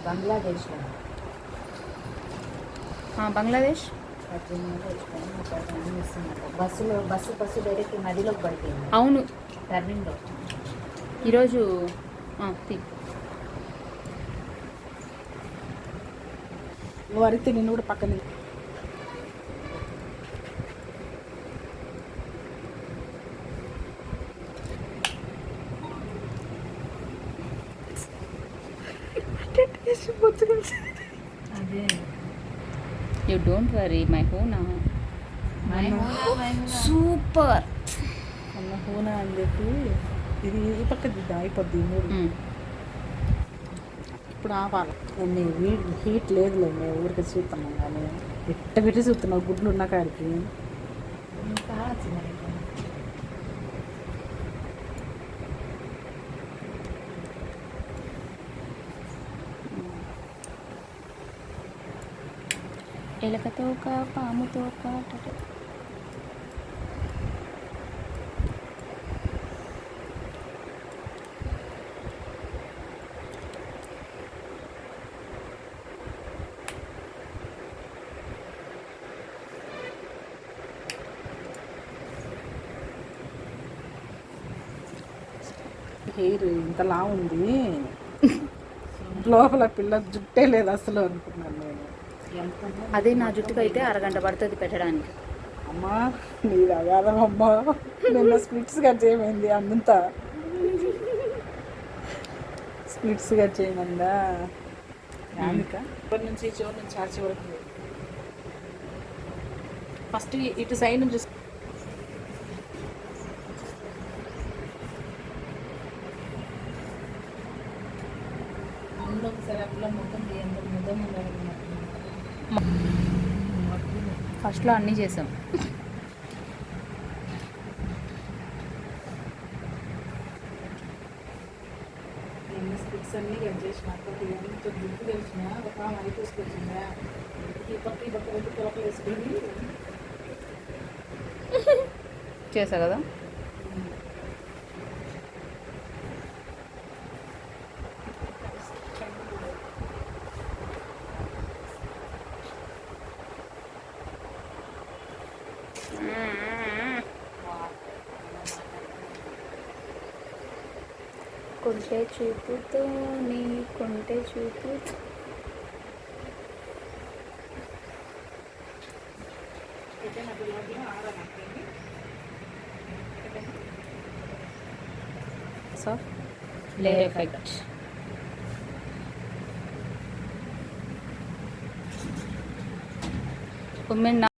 బంగ్లాదేశ్లో. Bangladesh bus direct నదిలోకి పడిపోయింది. అవును, టర్నింగ్లో ఈరోజు వరితే నేను కూడా పక్కన అదే. యూ డోంట్ వరీ మై హూనా సూపర్ అన్న హూనా అని చెప్పి ఇది ఈ పక్క దిద్దా అయిపోద్ది మూడు. ఇప్పుడు ఆపాలి. నేను హీట్ లేదులే, మేము ఊరికి చూస్తున్నాం కానీ ఎట్ట పెట్టి చూస్తున్నావు గుడ్లు ఉన్న కాడికి. ఎలకతోక పాముతోక హెయిర్ ఇంతలా ఉంది, లోపల పిల్ల జుట్టే లేదు అసలు అనుకున్నాను నేను. అదే నా జుట్టుకు అయితే అరగంట పడుతుంది పెట్టడానికి. అమ్మా నీది అగాధం అమ్మా, నిన్న స్ప్లిట్స్ కట్ చేయమైంది అంతా, స్ప్లిట్స్ కట్ చేయమందా అందుక ఇప్పటి నుంచి చివరి నుంచి ఆ చివరికి. ఫస్ట్ ఇటు సైడ్ నుంచి ఫస్ట్లో అన్నీ చేసాం. స్పిక్స్ అన్నీ కట్ చేసిన ఎంత దుడ్డు తెలిసిన ఒక మరీ తీసుకొచ్చిందా ఈ పక్క రెండు పొలకలు వేసుకొని చేసా కదా. కొంటే చూపుతో నీ కొంటే చూపు లేయర్ ఎఫెక్ట్.